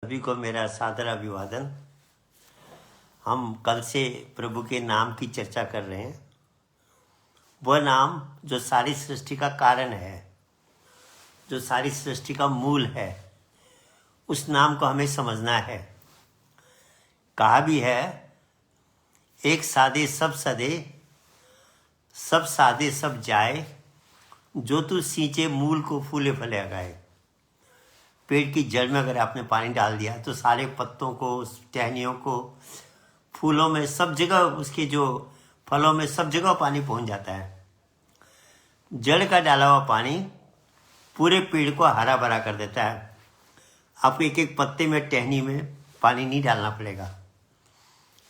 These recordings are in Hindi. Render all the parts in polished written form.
सभी को मेरा सादर अभिवादन। हम कल से प्रभु के नाम की चर्चा कर रहे हैं। वह नाम जो सारी सृष्टि का कारण है, जो सारी सृष्टि का मूल है, उस नाम को हमें समझना है। कहा भी है, एक सादे सब सदे, सब सादे सब जाए, जो तू सींचे मूल को फूले फले लगाए। पेड़ की जड़ में अगर आपने पानी डाल दिया तो सारे पत्तों को, टहनियों को, फूलों में, सब जगह, उसके जो फलों में, सब जगह पानी पहुंच जाता है। जड़ का डाला हुआ पानी पूरे पेड़ को हरा भरा कर देता है। आपको एक एक पत्ते में, टहनी में पानी नहीं डालना पड़ेगा।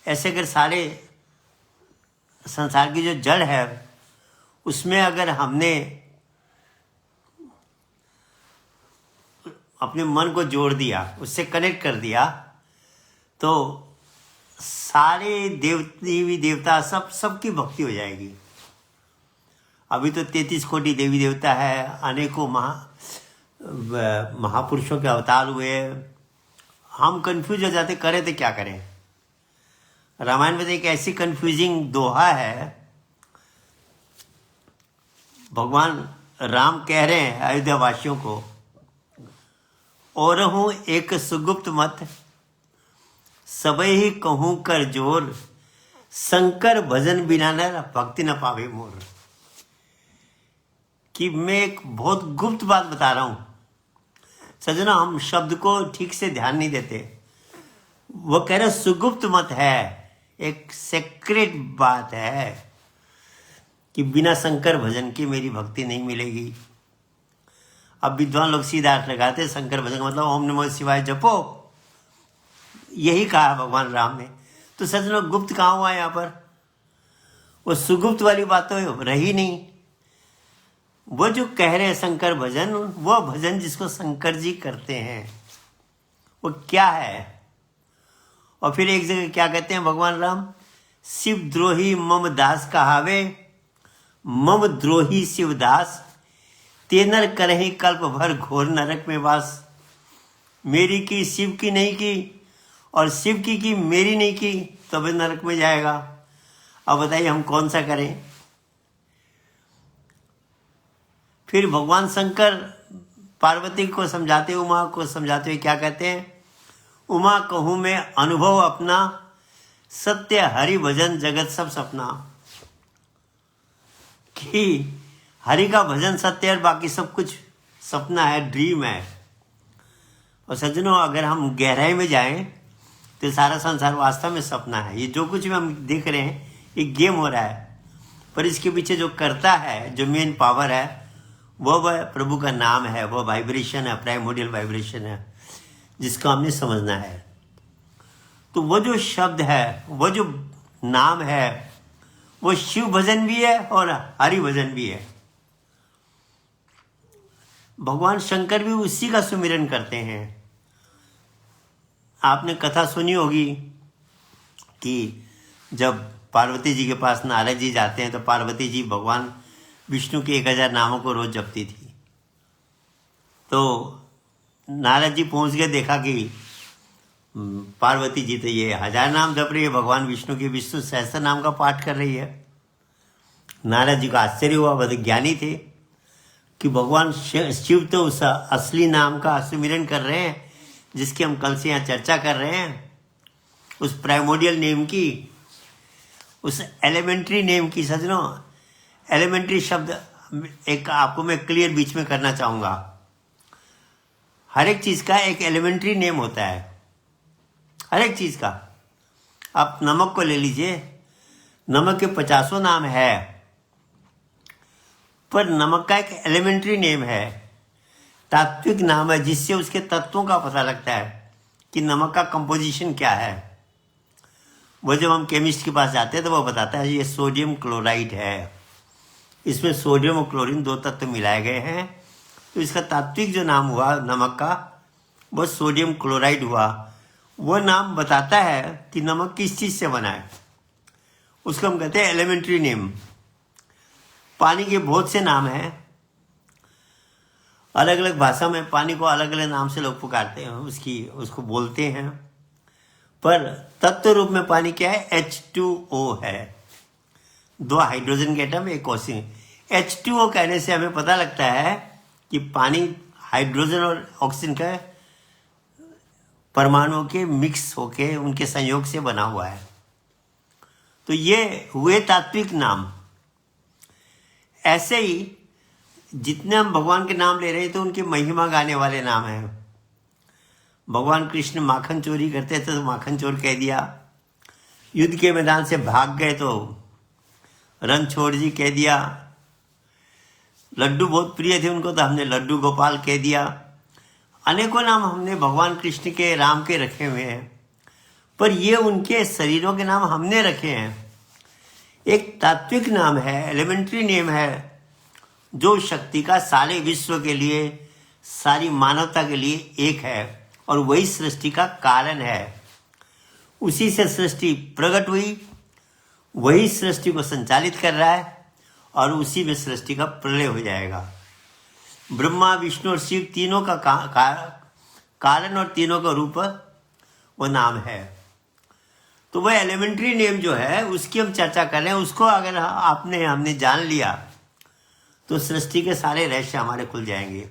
ऐसे अगर सारे संसार की जो जड़ है उसमें अगर हमने अपने मन को जोड़ दिया, उससे कनेक्ट कर दिया, तो सारे देवी देवता सबकी भक्ति हो जाएगी। अभी तो 33 कोटि देवी देवता है, अनेकों महापुरुषों के अवतार हुए। हम कंफ्यूज हो जाते, करें तो क्या करें। रामायण में एक ऐसी कंफ्यूजिंग दोहा है। भगवान राम कह रहे हैं अयोध्या वासियों को, और हूं एक सुगुप्त मत, सबई ही कहूं कर जोर, शंकर भजन बिना न भक्ति न पावे मोर। कि मैं एक बहुत गुप्त बात बता रहा हूं सजना, हम शब्द को ठीक से ध्यान नहीं देते। वो कह रहे सुगुप्त मत है, एक सेक्रेट बात है कि बिना शंकर भजन की मेरी भक्ति नहीं मिलेगी। अब विद्वान लोग सीधा अर्थ लगाते, शंकर भजन मतलब ओम नमः शिवाय जपो, यही कहा भगवान राम ने। तो सजना गुप्त कहाँ हुआ यहाँ पर? वो सुगुप्त वाली बात तो रही नहीं। वो जो कह रहे हैं शंकर भजन, वो भजन जिसको शंकर जी करते हैं, वो क्या है? और फिर एक जगह क्या कहते हैं भगवान राम? शिव द्रोही मम दास कहावे, मम द्रोही शिवदास, ते नर करहि कल्प भर घोर नरक में वास। मेरी की शिव की नहीं की, और शिव की मेरी नहीं की, तब नरक में जाएगा। अब बताइए हम कौन सा करें? फिर भगवान शंकर पार्वती को समझाते, उमा को समझाते हुए क्या कहते हैं? उमा कहूँ मैं अनुभव अपना, सत्य हरि भजन जगत सब सपना। कि हरि का भजन सत्य है, बाकी सब कुछ सपना है, ड्रीम है। और सज्जनों, अगर हम गहराई में जाएं तो सारा संसार वास्तव में सपना है। ये जो कुछ भी हम देख रहे हैं, ये गेम हो रहा है, पर इसके पीछे जो करता है, जो मेन पावर है, वह प्रभु का नाम है, वह वाइब्रेशन है, प्राइमोडियल वाइब्रेशन है, जिसको हमने समझना है। तो वो जो शब्द है, वो जो नाम है, वो शिव भजन भी है और हरि भजन भी है। भगवान शंकर भी उसी का सुमिरन करते हैं। आपने कथा सुनी होगी कि जब पार्वती जी के पास नारद जी जाते हैं तो पार्वती जी भगवान विष्णु के 1000 नामों को रोज जपती थी। तो नारद जी पहुंच गए, देखा कि पार्वती जी तो ये 1000 नाम जप रही है, भगवान विष्णु के विष्णु सहस्त्र नाम का पाठ कर रही है। नारद जी को आश्चर्य हुआ, वह ज्ञानी थे कि भगवान शिव तो उस असली नाम का सुमिरन कर रहे हैं जिसकी हम कल से यहाँ चर्चा कर रहे हैं, उस प्राइमोडियल नेम की, उस एलिमेंट्री नेम की। सजनों, एलिमेंट्री शब्द एक आपको मैं क्लियर बीच में करना चाहूँगा। हर एक चीज़ का एक एलिमेंट्री नेम होता है, हर एक चीज़ का। आप नमक को ले लीजिए, नमक के 50 नाम है, पर नमक का एक एलिमेंट्री नेम है, तात्विक नाम है, जिससे उसके तत्वों का पता लगता है कि नमक का कंपोजिशन क्या है। वो जब हम केमिस्ट के पास जाते हैं तो वो बताता है ये सोडियम क्लोराइड है, इसमें सोडियम और क्लोरीन 2 तत्व मिलाए गए हैं, तो इसका तात्विक जो नाम हुआ नमक का, वो सोडियम क्लोराइड हुआ। वो नाम बताता है कि नमक किस चीज़ से बना है, उसको हम कहते हैं एलिमेंट्री नेम। पानी के बहुत से नाम हैं, अलग अलग भाषा में पानी को अलग अलग नाम से लोग पुकारते हैं, उसको बोलते हैं, पर तत्व रूप में पानी क्या है? H2O है। 2 हाइड्रोजन के एटम, एक ऑक्सीजन। H2O कहने से हमें पता लगता है कि पानी हाइड्रोजन और ऑक्सीजन का परमाणुओं के मिक्स होके उनके संयोग से बना हुआ है। तो ये हुए तात्विक नाम। ऐसे ही जितने हम भगवान के नाम ले रहे हैं तो उनकी महिमा गाने वाले नाम हैं। भगवान कृष्ण माखन चोरी करते थे तो माखन चोर कह दिया, युद्ध के मैदान से भाग गए तो रणछोड़ जी कह दिया, लड्डू बहुत प्रिय थे उनको तो हमने लड्डू गोपाल कह दिया। अनेकों नाम हमने भगवान कृष्ण के, राम के रखे हुए हैं, पर ये उनके शरीरों के नाम हमने रखे हैं। एक तात्विक नाम है, एलिमेंट्री नेम है, जो शक्ति का सारे विश्व के लिए, सारी मानवता के लिए एक है, और वही सृष्टि का कारण है। उसी से सृष्टि प्रकट हुई, वही सृष्टि को संचालित कर रहा है, और उसी में सृष्टि का प्रलय हो जाएगा। ब्रह्मा, विष्णु और शिव तीनों का कारण और तीनों का रूप वो नाम है। तो वह एलिमेंट्री नेम जो है उसकी हम चर्चा कर रहे हैं। उसको अगर हमने जान लिया तो सृष्टि के सारे रहस्य हमारे खुल जाएंगे।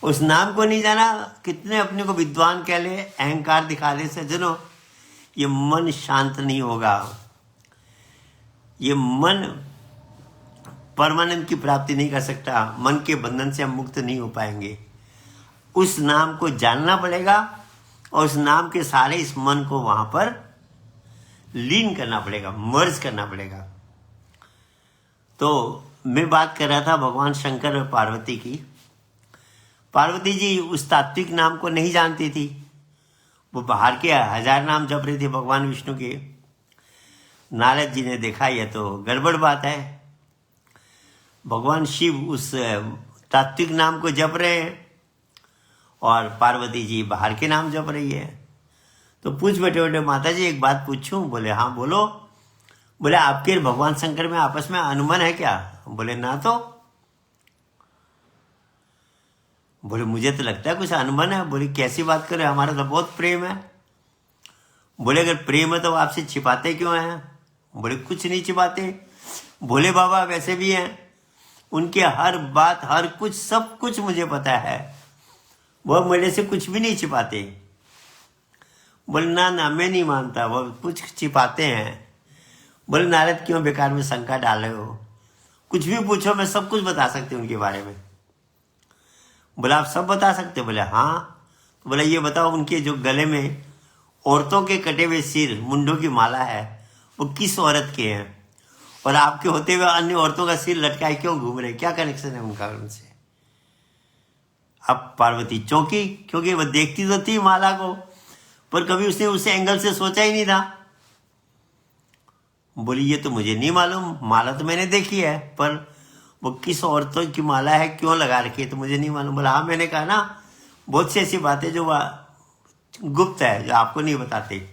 उस नाम को नहीं जाना, कितने अपने को विद्वान कह ले, अहंकार दिखा ले, सज्जनों, ये मन शांत नहीं होगा। ये मन परमानंद की प्राप्ति नहीं कर सकता। मन के बंधन से हम मुक्त नहीं हो पाएंगे। उस नाम को जानना पड़ेगा और उस नाम के सारे इस मन को वहां पर लीन करना पड़ेगा, मर्ज करना पड़ेगा। तो मैं बात कर रहा था भगवान शंकर और पार्वती की। पार्वती जी उस तात्विक नाम को नहीं जानती थी, वो बाहर के 1000 नाम जप रही थी भगवान विष्णु के। नारद जी ने देखा ये तो गड़बड़ बात है, भगवान शिव उस तात्विक नाम को जप रहे हैं और पार्वती जी बाहर के नाम जप रही है। तो पूछ बैठे बैठे, माता जी एक बात पूछूं? बोले हाँ बोलो। बोले आपके भगवान शंकर में आपस में अनुमान है क्या? बोले ना। तो बोले मुझे तो लगता है कुछ अनुमान है। बोले कैसी बात करे, हमारा तो बहुत प्रेम है। बोले अगर प्रेम है तो आपसे छिपाते क्यों हैं? बोले कुछ नहीं छिपाते, भोले बाबा वैसे भी हैं, उनके हर बात, हर कुछ, सब कुछ मुझे पता है, वह मेरे से कुछ भी नहीं छिपाते। बोले ना मैं नहीं मानता, वो कुछ छिपाते हैं। बोले नारद क्यों बेकार में शंका डाल रहे हो, कुछ भी पूछो, मैं सब कुछ बता सकती हूँ उनके बारे में। बोला आप सब बता सकते? बोले हाँ। तो बोला ये बताओ, उनके जो गले में औरतों के कटे हुए सिर, मुंडों की माला है, वो किस औरत के हैं? और आपके होते हुए अन्य औरतों का सिर लटकाए क्यों घूम रहे, क्या कनेक्शन है उनका उनसे? अब पार्वती चौंकी, क्योंकि वह देखती तो थी माला को, पर कभी उसने उस एंगल से सोचा ही नहीं था। बोली ये तो मुझे नहीं मालूम, माला तो मैंने देखी है, पर वो किस औरतों की माला है, क्यों लगा रखी है, तो मुझे नहीं मालूम। बोला हाँ, मैंने कहा ना, बहुत सी ऐसी बातें जो गुप्त है, जो आपको नहीं बताते।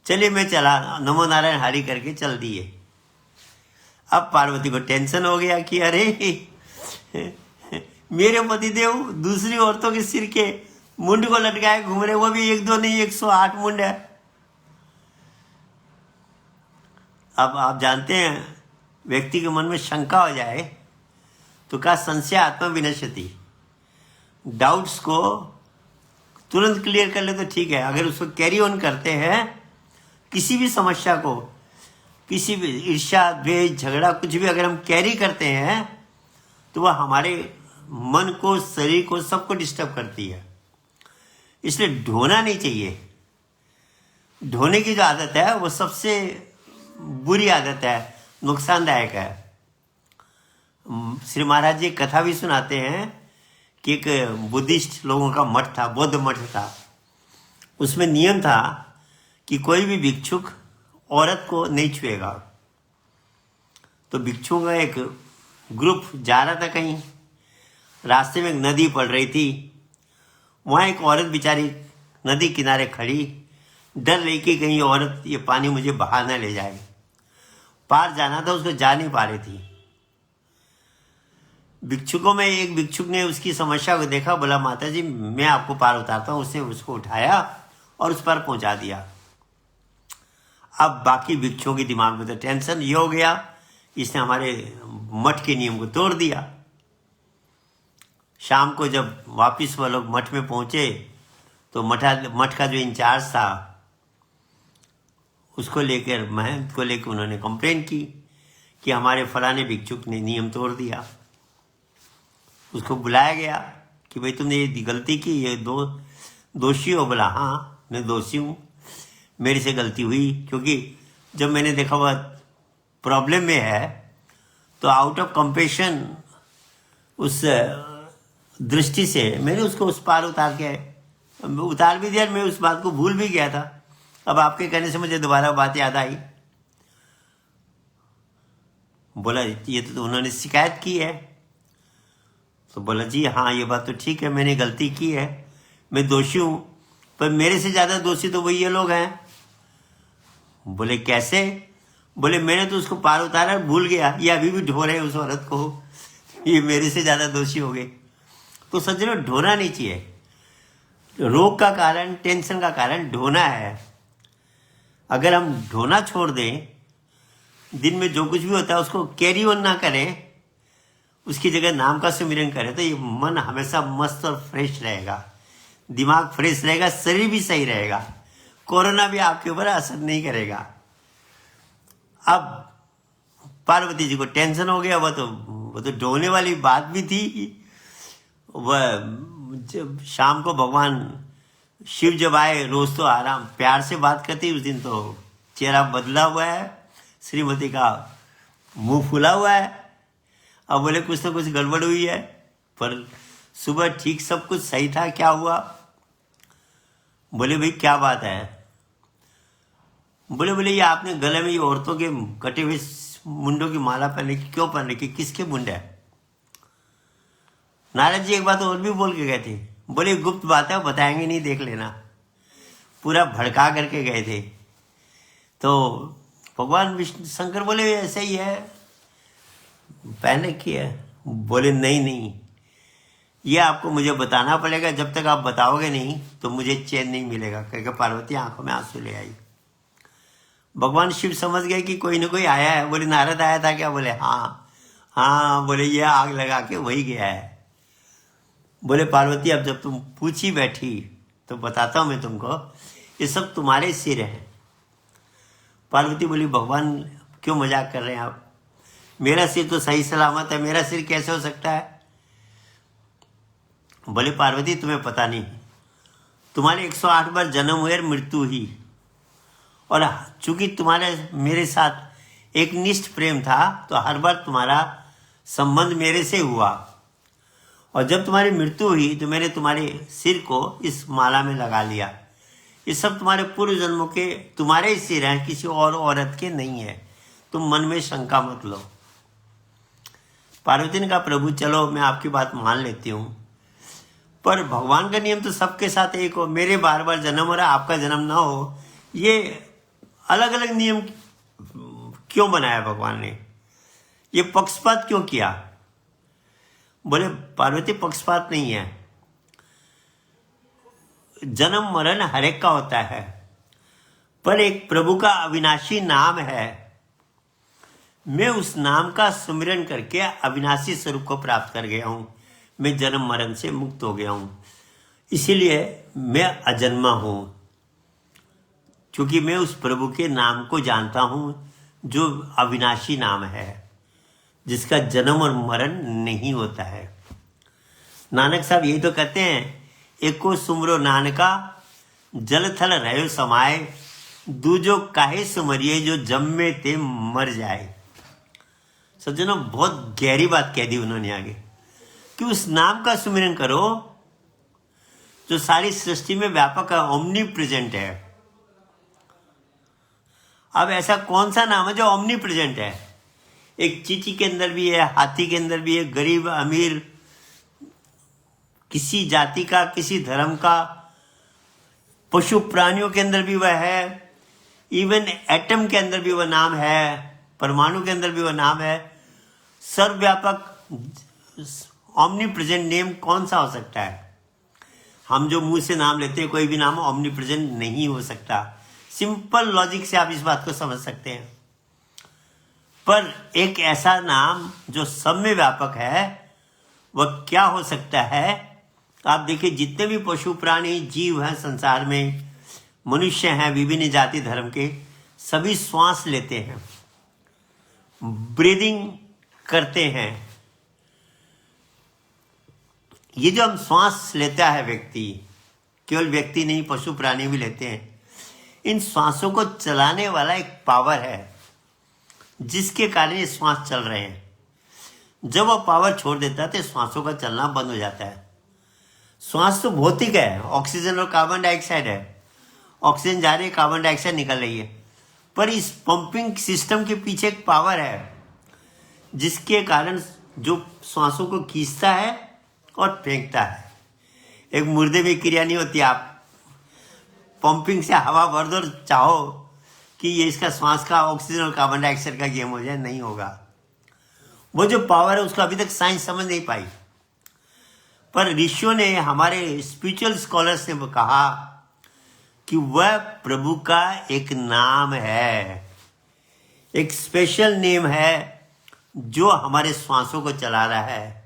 चलिए मैं चला, नमो नारायण हरि करके चल दिए। अब पार्वती को टेंशन हो गया कि अरे मेरे पतिदेव दूसरी औरतों के सिर के मुंड को लटकाए घूम रहे, वो भी 1 2 नहीं 108 मुंड है। अब आप जानते हैं, व्यक्ति के मन में शंका हो जाए तो क्या संशय आत्मा विनश्यति, डाउट्स को तुरंत क्लियर कर ले तो ठीक है। अगर उसको कैरी ऑन करते हैं, किसी भी समस्या को, किसी भी ईर्ष्या, द्वेष, झगड़ा, कुछ भी अगर हम कैरी करते हैं तो वह हमारे मन को, शरीर को, सबको डिस्टर्ब करती है। इसलिए ढोना नहीं चाहिए। ढोने की जो आदत है वो सबसे बुरी आदत है, नुकसानदायक है। श्री महाराज जी कथा भी सुनाते हैं कि एक बुद्धिस्ट लोगों का मठ था, बौद्ध मठ था। उसमें नियम था कि कोई भी भिक्षुक औरत को नहीं छुएगा। तो भिक्षुओं का एक ग्रुप जा रहा था कहीं, रास्ते में एक नदी पड़ रही थी, वहाँ एक औरत बेचारी नदी किनारे खड़ी, डर रही कि कहीं औरत ये पानी मुझे बहा न ले जाए। पार जाना था, उसको जा नहीं पा रही थी। भिक्षुकों में एक भिक्षुक ने उसकी समस्या को देखा, बोला माता जी मैं आपको पार उतारता हूँ। उसने उसको उठाया और उस पार पहुंचा दिया। अब बाकी भिक्षुओं के दिमाग में तो टेंशन ये हो गया, इसने हमारे मठ के नियम को तोड़ दिया। शाम को जब वापिस वो लोग मठ में पहुंचे तो मठ का जो इंचार्ज था उसको लेकर, महंत को लेकर उन्होंने कंप्लेन की कि हमारे फलाने भिक्षुक ने नियम तोड़ दिया। उसको बुलाया गया कि भाई तुमने ये गलती की, ये दोषी हो? बोला हाँ मैं दोषी हूँ, मेरे से गलती हुई। क्योंकि जब मैंने देखा वह प्रॉब्लम में है तो आउट ऑफ कंपेशन उस दृष्टि से मैंने उसको उस पार उतार भी दिया। मैं उस बात को भूल भी गया था। अब आपके कहने से मुझे दोबारा बात याद आई। बोला ये तो उन्होंने शिकायत की है। तो बोला जी हाँ ये बात तो ठीक है, मैंने गलती की है, मैं दोषी हूं, पर मेरे से ज्यादा दोषी तो वही ये लोग हैं। बोले कैसे? बोले मैंने तो उसको पार उतारा भूल गया, ये अभी भी ढो रहे उस औरत को, ये मेरे से ज्यादा दोषी हो गए। तो सज्जनों ढोना नहीं चाहिए। रोग का कारण, टेंशन का कारण ढोना है। अगर हम ढोना छोड़ दें, दिन में जो कुछ भी होता है उसको कैरी ऑन ना करें, उसकी जगह नाम का सुमिरन करें, तो ये मन हमेशा मस्त और फ्रेश रहेगा, दिमाग फ्रेश रहेगा, शरीर भी सही रहेगा, कोरोना भी आपके ऊपर असर नहीं करेगा। अब पार्वती जी को टेंशन हो गया, वो तो ढोने वाली बात भी थी। वह जब शाम को भगवान शिव जब आए, रोज तो आराम प्यार से बात करती, उस दिन तो चेहरा बदला हुआ है, श्रीमती का मुंह फूला हुआ है। अब बोले कुछ ना कुछ गड़बड़ हुई है, पर सुबह ठीक सब कुछ सही था, क्या हुआ? बोले भाई क्या बात है? बोले ये आपने गले में ये औरतों के कटे हुए मुंडों की माला पहने की, क्यों पहन रखी, किसके मुंड है? नारद जी एक बात और भी बोल के गए थे। बोले गुप्त बात है, बताएंगे नहीं, देख लेना। पूरा भड़का करके गए थे। तो भगवान विष्णु शंकर बोले ऐसा ही है, पहन रखी है। बोले नहीं, ये आपको मुझे बताना पड़ेगा, जब तक आप बताओगे नहीं तो मुझे चैन नहीं मिलेगा। कहकर पार्वती आंखों में आंसू ले आई। भगवान शिव समझ गए कि कोई ना कोई आया है। बोले नारद आया था क्या? बोले हाँ। बोले ये आग लगा के वही गया है। बोले पार्वती अब जब तुम पूछी बैठी तो बताता हूं मैं तुमको, ये सब तुम्हारे सिर है। पार्वती बोली भगवान क्यों मजाक कर रहे हैं आप? मेरा सिर तो सही सलामत है, मेरा सिर कैसे हो सकता है? बोले पार्वती तुम्हें पता नहीं, तुम्हारे 108 बार जन्म हुए और मृत्यु ही, और चूंकि तुम्हारे मेरे साथ एक निष्ठ प्रेम था तो हर बार तुम्हारा संबंध मेरे से हुआ, और जब तुम्हारी मृत्यु हुई तो मैंने तुम्हारे सिर को इस माला में लगा लिया। ये सब तुम्हारे पूर्व जन्मों के तुम्हारे ही सिर हैं, किसी और औरत के नहीं है। तुम मन में शंका मत लो। पार्वती ने कहा प्रभु चलो मैं आपकी बात मान लेती हूं, पर भगवान का नियम तो सबके साथ एक हो, मेरे बार बार जन्म हो रहा है, आपका जन्म ना हो, ये अलग अलग नियम क्यों बनाया भगवान ने? ये पक्षपात क्यों किया? बोले पार्वती पक्षपात नहीं है, जन्म मरण हर एक का होता है, पर एक प्रभु का अविनाशी नाम है, मैं उस नाम का सुमिरन करके अविनाशी स्वरूप को प्राप्त कर गया हूं, मैं जन्म मरण से मुक्त हो गया हूं, इसीलिए मैं अजन्मा हूं, क्योंकि मैं उस प्रभु के नाम को जानता हूं जो अविनाशी नाम है, जिसका जन्म और मरण नहीं होता है। नानक साहब यही तो कहते हैं, एको सुमरो नानका जल थल रहो समाए, दूजो काहे सुमरिए जो जम्मे ते मर जाए। सज्जनों बहुत गहरी बात कह दी उन्होंने आगे, कि उस नाम का सुमिरन करो जो सारी सृष्टि में व्यापक है, ओमनी प्रेजेंट है। अब ऐसा कौन सा नाम है जो ओमनी प्रेजेंट है? एक चींटी के अंदर भी है, हाथी के अंदर भी है, गरीब अमीर, किसी जाति का, किसी धर्म का, पशु प्राणियों के अंदर भी वह है, इवन एटम के अंदर भी वह नाम है, परमाणु के अंदर भी वह नाम है, सर्वव्यापक ऑमनी प्रेजेंट नेम कौन सा हो सकता है? हम जो मुंह से नाम लेते हैं, कोई भी नाम ऑमनी प्रेजेंट नहीं हो सकता। सिंपल लॉजिक से आप इस बात को समझ सकते हैं। पर एक ऐसा नाम जो सब में व्यापक है, वह क्या हो सकता है? आप देखिए, जितने भी पशु प्राणी जीव हैं संसार में, मनुष्य हैं विभिन्न जाति धर्म के, सभी श्वास लेते हैं, ब्रीदिंग करते हैं। ये जो हम श्वास लेता है व्यक्ति, केवल व्यक्ति नहीं, पशु प्राणी भी लेते हैं। इन श्वासों को चलाने वाला एक पावर है, जिसके कारण ये श्वास चल रहे हैं। जब वो पावर छोड़ देता है तो श्वासों का चलना बंद हो जाता है। श्वास तो भौतिक है, ऑक्सीजन और कार्बन डाइऑक्साइड है। ऑक्सीजन जा रही है, कार्बन डाइऑक्साइड निकल रही है। पर इस पंपिंग सिस्टम के पीछे एक पावर है, जिसके कारण जो श्वासों को खींचता है और फेंकता है। एक मुर्दे में क्रिया नहीं होती। आप पंपिंग से हवा भर दो, चाहो कि ये इसका श्वास का ऑक्सीजन और कार्बन डाइऑक्साइड का गेम हो जाए, नहीं होगा। वो जो पावर है उसको अभी तक साइंस समझ नहीं पाई। पर ऋषियों ने, हमारे स्पिरिचुअल स्कॉलर्स ने कहा कि वह प्रभु का एक नाम है, एक स्पेशल नेम है जो हमारे श्वासों को चला रहा है।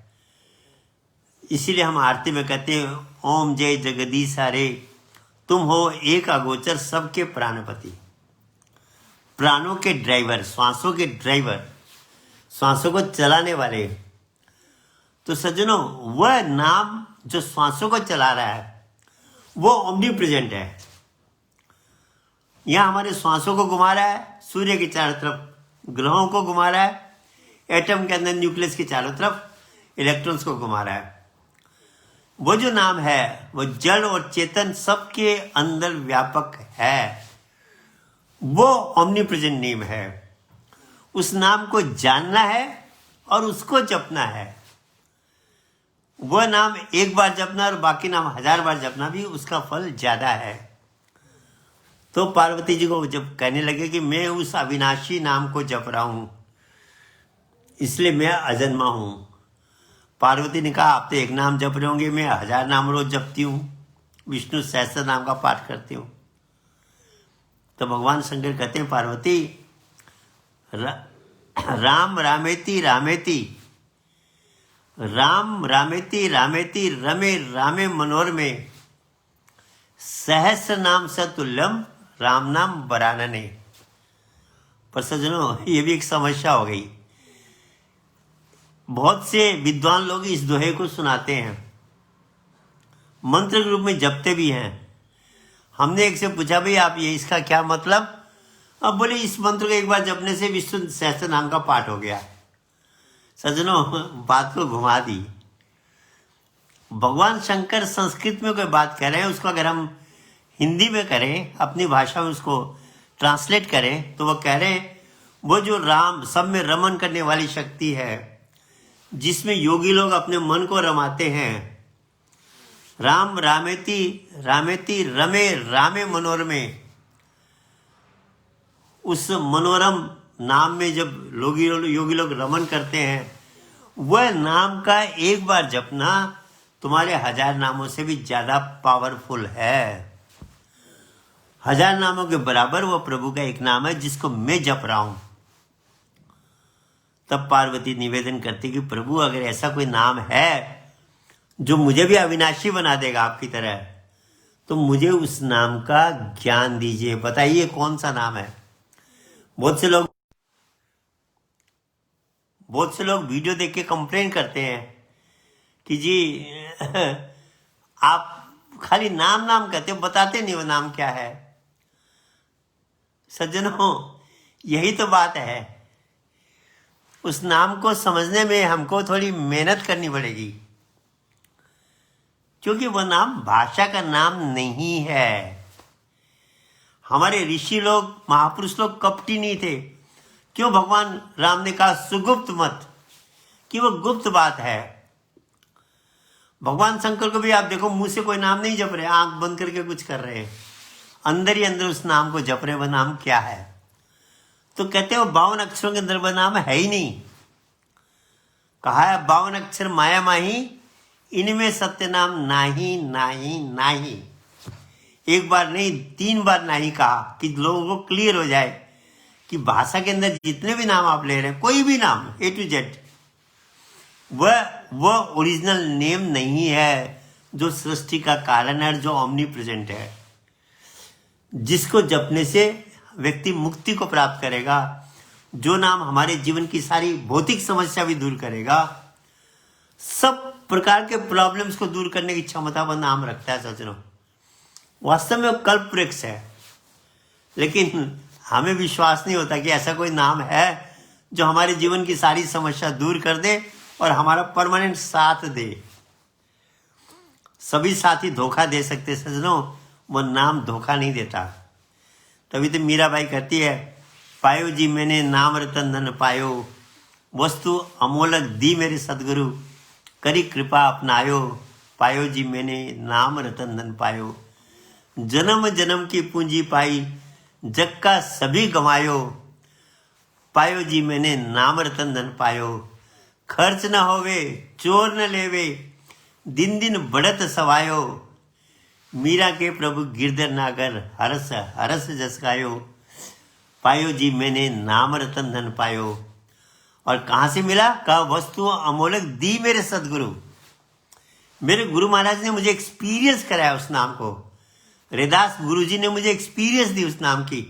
इसीलिए हम आरती में कहते हैं, ओम जय जगदीश हरे, तुम हो एक अगोचर सबके प्राणपति। प्राणों के ड्राइवर, श्वासों के ड्राइवर, श्वासों को चलाने वाले। तो सज्जनों, वह नाम जो श्वासों को चला रहा है, वो ओमनी प्रेजेंट है। यह हमारे श्वासों को घुमा रहा है, सूर्य के चारों तरफ ग्रहों को घुमा रहा है, एटम के अंदर न्यूक्लियस के चारों तरफ इलेक्ट्रॉन्स को घुमा रहा है। वो जो नाम है, वो जड़ और चेतन सबके अंदर व्यापक है। वो ओमनी प्रेजेंट नेम है। उस नाम को जानना है और उसको जपना है। वह नाम एक बार जपना और बाकी नाम 1000 बार जपना भी उसका फल ज्यादा है। तो पार्वती जी को जब कहने लगे कि मैं उस अविनाशी नाम को जप रहा हूं, इसलिए मैं अजन्मा हूं। पार्वती ने कहा, आप तो एक नाम जप रहे होंगे, मैं 1000 नाम रोज जपती हूं, विष्णु सहस्त्र नाम का पाठ करती हूं। तो भगवान शंकर कहते हैं, पार्वती, राम रामेति रामेति, राम रामेति रामेति, रमे रामे मनोरमे, सहस्र नाम सतुल्यम राम नाम बरानने। पर सज्जनों, ये भी एक समस्या हो गई। बहुत से विद्वान लोग इस दोहे को सुनाते हैं, मंत्र के रूप में जपते भी हैं। हमने एक से पूछा, भाई आप ये इसका क्या मतलब? अब बोले, इस मंत्र को एक बार जपने से विष्णु सहस्त्र नाम का पाठ हो गया। सज्जनों, बात को घुमा दी। भगवान शंकर संस्कृत में कोई बात कह रहे हैं, उसको अगर हम हिंदी में करें, अपनी भाषा में उसको ट्रांसलेट करें, तो वो कह रहे हैं, वो जो राम सब में रमन करने वाली शक्ति है, जिसमें योगी लोग अपने मन को रमाते हैं। राम रामेति रामेति, रमे रामे मनोरमे। उस मनोरम नाम में जब योगी लोग रमन करते हैं, वह नाम का एक बार जपना तुम्हारे 1000 नामों से भी ज्यादा पावरफुल है। 1000 नामों के बराबर वो प्रभु का एक नाम है, जिसको मैं जप रहा हूं। तब पार्वती निवेदन करती कि प्रभु, अगर ऐसा कोई नाम है जो मुझे भी अविनाशी बना देगा आपकी तरह, तो मुझे उस नाम का ज्ञान दीजिए। बताइए कौन सा नाम है? बहुत से लोग वीडियो देख के कंप्लेन करते हैं कि जी आप खाली नाम नाम कहते हो, बताते नहीं वो नाम क्या है। सज्जनों, यही तो बात है। उस नाम को समझने में हमको थोड़ी मेहनत करनी पड़ेगी, क्योंकि वह नाम भाषा का नाम नहीं है। हमारे ऋषि लोग, महापुरुष लोग कपटी नहीं थे। क्यों भगवान राम ने कहा सुगुप्त मत, कि वो गुप्त बात है। भगवान शंकर को भी आप देखो, मुंह से कोई नाम नहीं जप रहे, आंख बंद करके कुछ कर रहे हैं, अंदर ही अंदर उस नाम को जप रहे। वह नाम क्या है? तो कहते हैं वो 52 अक्षरों के अंदर वह नाम है ही नहीं। कहा है 52 अक्षर माया माही, इनमें सत्य नाम नाही नाही नाही। एक बार नहीं 3 बार नहीं कहा कि लोगों को क्लियर हो जाए कि भाषा के अंदर जितने भी नाम आप ले रहे हैं, कोई भी नाम A to Z, वह ओरिजिनल नेम नहीं है जो सृष्टि का कारण है, जो ओमनी प्रेजेंट है, जिसको जपने से व्यक्ति मुक्ति को प्राप्त करेगा। जो नाम हमारे जीवन की सारी भौतिक समस्या भी दूर करेगा, सब प्रकार के प्रॉब्लम्स को दूर करने की क्षमता वह नाम रखता है। सज्जनों, वास्तव में वो कल्प वृक्ष है, लेकिन हमें विश्वास नहीं होता कि ऐसा कोई नाम है जो हमारे जीवन की सारी समस्या दूर कर दे और हमारा परमानेंट साथ दे। सभी साथी धोखा दे सकते सज्जनों, वो नाम धोखा नहीं देता। तभी तो मीराबाई कहती है, पायो जी मैंने नाम रतन धन पायो, वस्तु अमोलक दी मेरे सदगुरु, करी कृपा अपनायो, पायो जी मैंने नाम रतन धन पायो। जन्म जन्म की पूंजी पाई, जग का सभी गंवायो, पायो जी मैंने नाम रतन धन पायो। खर्च न होवे चोर न लेवे, दिन दिन बढ़त सवायो, मीरा के प्रभु गिरधर नागर, हरस हरस जस गायो, पायो जी मैंने नाम रतन धन पायो। और कहाँ से मिला? का वस्तु अमोलक दी मेरे सदगुरु, मेरे गुरु महाराज ने मुझे एक्सपीरियंस कराया उस नाम को। रैदास गुरु जी ने मुझे एक्सपीरियंस दी उस नाम की।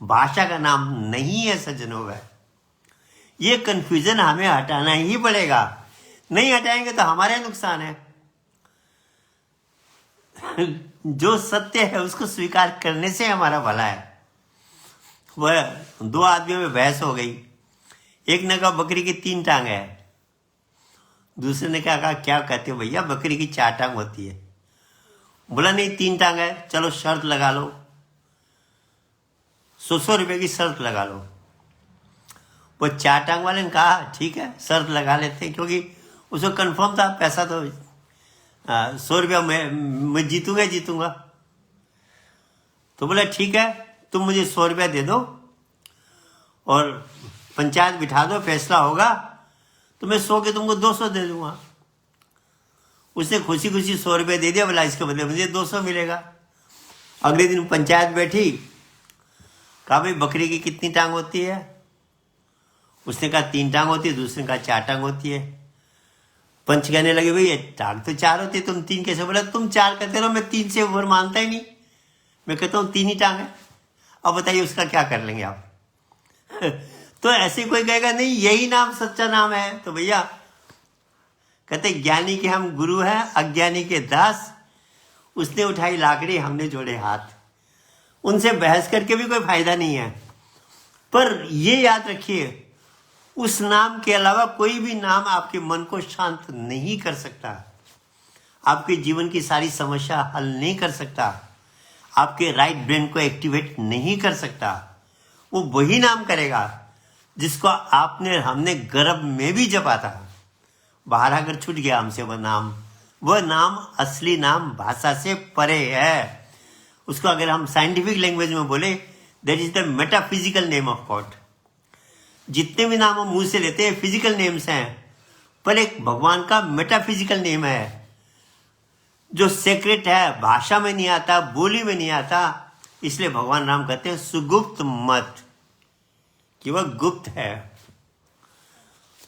भाषा का नाम नहीं है सज्जनों है। ये कंफ्यूजन हमें हटाना ही पड़ेगा, नहीं हटाएंगे तो हमारे नुकसान है। जो सत्य है उसको स्वीकार करने से हमारा भला है। वह 2 आदमियों में बहस हो गई। एक ने कहा बकरी की 3 टांग है, दूसरे ने कहा क्या कहते हो भैया, बकरी की 4 टांग होती है। बोला नहीं 3 टांग है, चलो शर्त लगा लो, 100 रुपए की शर्त लगा लो। वो 4 टांग वाले ने कहा ठीक है शर्त लगा लेते हैं, क्योंकि उसको कंफर्म था पैसा तो 100 रुपया मैं जीतूंगा। तो बोला ठीक है तुम मुझे 100 रुपया दे दो और पंचायत बिठा दो, फैसला होगा तो मैं 100 के तुमको 200 दे दूंगा। उसने खुशी खुशी 100 रुपये दे दिया, बोला इसके बदले मुझे 200 मिलेगा। अगले दिन पंचायत बैठी, कहा भाई बकरी की कितनी टांग होती है? उसने कहा 3 टांग होती है, दूसरे ने कहा 4 टांग होती है। पंच कहने लगे भाई टांग तो 4 होती है, तुम 3 कैसे? बोला तुम 4 कहते रहो, मैं 3 से ऊपर मानता ही नहीं, मैं कहता हूँ 3 ही टांग है। अब बताइए उसका क्या कर लेंगे आप? तो ऐसे कोई कहेगा नहीं यही नाम सच्चा नाम है, तो भैया कहते ज्ञानी के हम गुरु हैं, अज्ञानी के दास। उसने उठाई लाकड़ी, हमने जोड़े हाथ। उनसे बहस करके भी कोई फायदा नहीं है। पर ये याद रखिए, उस नाम के अलावा कोई भी नाम आपके मन को शांत नहीं कर सकता, आपके जीवन की सारी समस्या हल नहीं कर सकता, आपके राइट ब्रेन को एक्टिवेट नहीं कर सकता। वो वही नाम करेगा जिसको हमने गर्भ में भी जपा था। बाहर अगर छूट गया हमसे वह नाम असली नाम भाषा से परे है। उसको अगर हम साइंटिफिक लैंग्वेज में बोले, that is the metaphysical name of God. जितने भी नाम हम मुंह से लेते हैं फिजिकल नेम्स हैं, पर एक भगवान का मेटाफिजिकल नेम है जो सेक्रेट है, भाषा में नहीं आता, बोली में नहीं आता। इसलिए भगवान राम कहते हैं सुगुप्त मत, कि वह गुप्त है।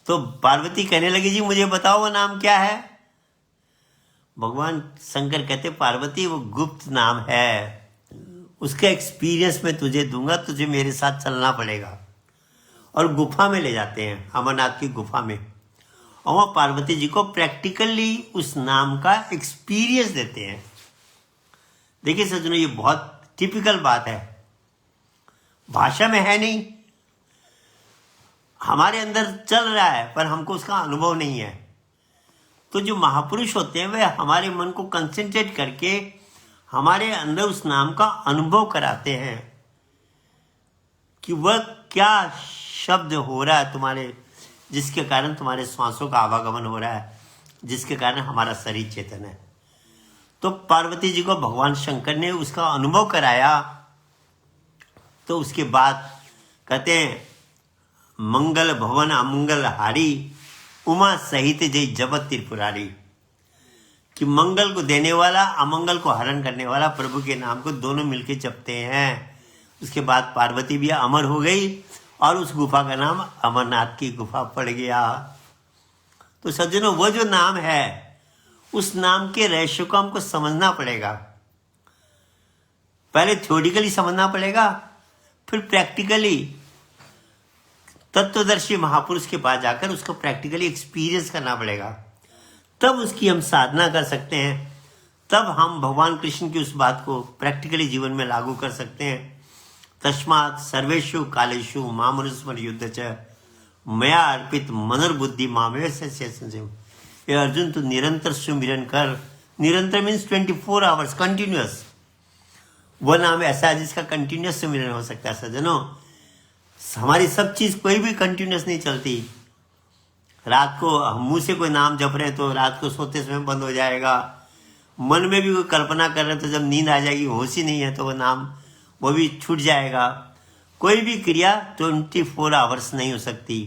तो पार्वती कहने लगी जी मुझे बताओ वो नाम क्या है? भगवान शंकर कहते पार्वती वो गुप्त नाम है, उसका एक्सपीरियंस मैं तुझे दूंगा, तुझे मेरे साथ चलना पड़ेगा। और गुफा में ले जाते हैं, अमरनाथ की गुफा में, और वहाँ पार्वती जी को प्रैक्टिकली उस नाम का एक्सपीरियंस देते हैं। देखिए सज्जनों, ये बहुत टिपिकल बात है, भाषा में है नहीं, हमारे अंदर चल रहा है पर हमको उसका अनुभव नहीं है। तो जो महापुरुष होते हैं वे हमारे मन को कंसंट्रेट करके हमारे अंदर उस नाम का अनुभव कराते हैं कि वह क्या शब्द हो रहा है तुम्हारे, जिसके कारण तुम्हारे श्वासों का आवागमन हो रहा है, जिसके कारण हमारा शरीर चेतन है। तो पार्वती जी को भगवान शंकर ने उसका अनुभव कराया। तो उसके बाद कहते हैं मंगल भवन अमंगल हारी, उमा सहित जय जगत त्रिपुरारी, कि मंगल को देने वाला अमंगल को हरण करने वाला प्रभु के नाम को दोनों मिलके जपते हैं। उसके बाद पार्वती भी अमर हो गई और उस गुफा का नाम अमरनाथ की गुफा पड़ गया। तो सज्जनों, वो जो नाम है उस नाम के रहस्य को हमको समझना पड़ेगा। पहले थ्योरिटिकली समझना पड़ेगा, फिर प्रैक्टिकली तत्वदर्शी महापुरुष के पास जाकर उसको प्रैक्टिकली एक्सपीरियंस करना पड़ेगा। तब उसकी हम साधना कर सकते हैं, तब हम भगवान कृष्ण की उस बात को प्रैक्टिकली जीवन में लागू कर सकते हैं। तस्मात् सर्वेषु कालेषु मामनुस्मर युद्ध च मया अर्पित मनोर्बुद्धि मामेव संशय। ये अर्जुन, तू निरंतर सुमिरन कर। निरंतर मीन्स 24 आवर्स कंटिन्यूअस। वो नाम ऐसा है जिसका कंटिन्यूअस सुमिरन हो सकता है। सज्जनों, हमारी सब चीज कोई भी कंटिन्यूअस नहीं चलती। रात को हम मुंह से कोई नाम जप रहे हैं तो रात को सोते समय बंद हो जाएगा। मन में भी कोई कल्पना कर रहे हैं तो जब नींद आ जाएगी, होश ही नहीं है, तो वो नाम वो भी छूट जाएगा। कोई भी क्रिया 24 आवर्स नहीं हो सकती,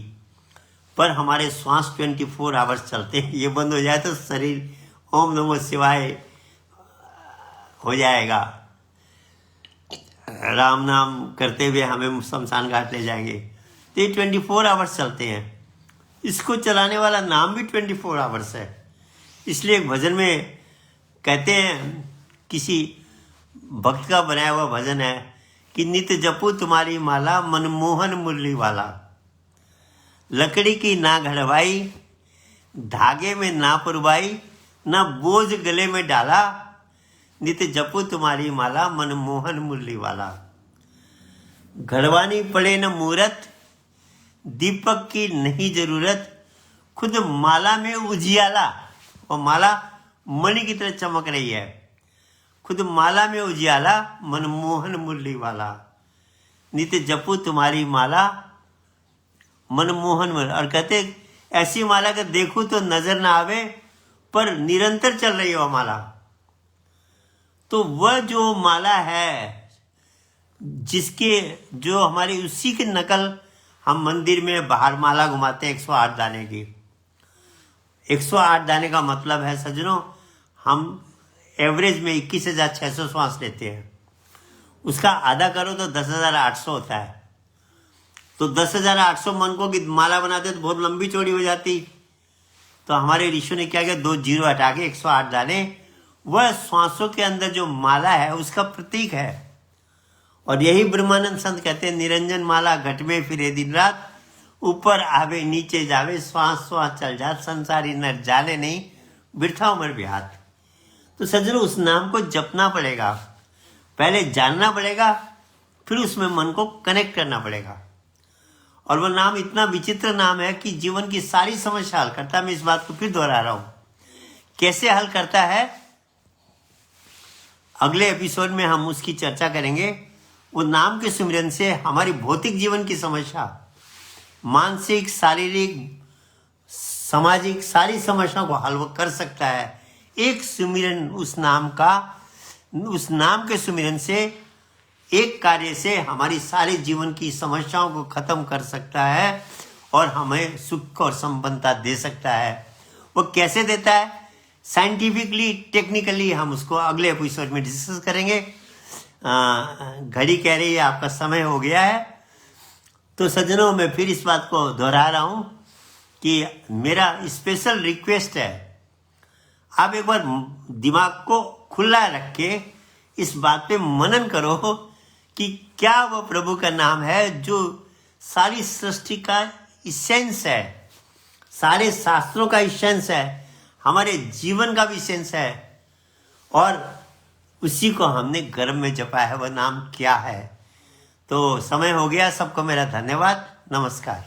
पर हमारे श्वास 24 आवर्स चलते हैं। ये बंद हो जाए तो शरीर ओम नमो शिवाय हो जाएगा। राम नाम करते हुए हमें शमशान घाट ले जाएंगे। तो ये 24 आवर्स चलते हैं। इसको चलाने वाला नाम भी 24 आवर्स है। इसलिए एक भजन में कहते हैं, किसी भक्त का बनाया हुआ भजन है कि नित्य जपू तुम्हारी माला मनमोहन मुरली वाला, लकड़ी की ना घड़वाई, धागे में ना पुरवाई, ना बोझ गले में डाला, नित्य जपू तुम्हारी माला मनमोहन मुरली वाला। घड़वानी पड़े न मूरत, दीपक की नहीं जरूरत, खुद माला में उजियाला। और माला मणि की तरह चमक रही है। खुद माला में उजियाला मनमोहन मुरली वाला, नित्य जपू तुम्हारी माला मनमोहन। और कहते ऐसी माला का देखूं तो नजर ना आवे, पर निरंतर चल रही है वह माला। तो वह जो माला है जिसके जो हमारी उसी की नकल हम मंदिर में बाहर माला घुमाते हैं 108 दाने की। 108 दाने का मतलब है सज्जनों, हम एवरेज में 21,600 श्वास लेते हैं। उसका आधा करो तो 10,800 होता है। तो 10,800 मन को माला बनाते तो बहुत लंबी चौड़ी हो जाती। तो हमारे ऋषियों ने क्या किया, 2 जीरो हटा के 108 दाने, वह श्वासों के अंदर जो माला है उसका प्रतीक है। और यही ब्रह्मानंद संत कहते हैं, निरंजन माला घट में फिरे दिन रात, ऊपर आवे नीचे जावे, श्वास श्वास चल जात, संसारी नर जाने नहीं, बिरथा उमर बिहात। तो सज्जनों, उस नाम को जपना पड़ेगा, पहले जानना पड़ेगा, फिर उसमें मन को कनेक्ट करना पड़ेगा। और वो नाम इतना विचित्र नाम है कि जीवन की सारी समस्या हल करता है। मैं इस बात को फिर दोहरा रहा हूं, कैसे हल करता है अगले एपिसोड में हम उसकी चर्चा करेंगे। वो नाम के सुमिरन से हमारी भौतिक जीवन की समस्या, मानसिक, शारीरिक, सामाजिक सारी समस्याओं को हल वो कर सकता है। एक सुमिरन उस नाम का, उस नाम के सुमिरन से, एक कार्य से हमारी सारे जीवन की समस्याओं को खत्म कर सकता है और हमें सुख और संपन्नता दे सकता है। वो कैसे देता है, साइंटिफिकली, टेक्निकली हम उसको अगले एपिसोड में डिस्कस करेंगे। घड़ी कह रही है आपका समय हो गया है। तो सज्जनों, मैं फिर इस बात को दोहरा रहा हूं कि मेरा स्पेशल रिक्वेस्ट है, आप एक बार दिमाग को खुला रख के इस बात पे मनन करो कि क्या वो प्रभु का नाम है जो सारी सृष्टि का इसेंस है, सारे शास्त्रों का इसेंस है, हमारे जीवन का भी इसेंस है, और उसी को हमने गर्भ में जपा है। वह नाम क्या है? तो समय हो गया। सबको मेरा धन्यवाद, नमस्कार।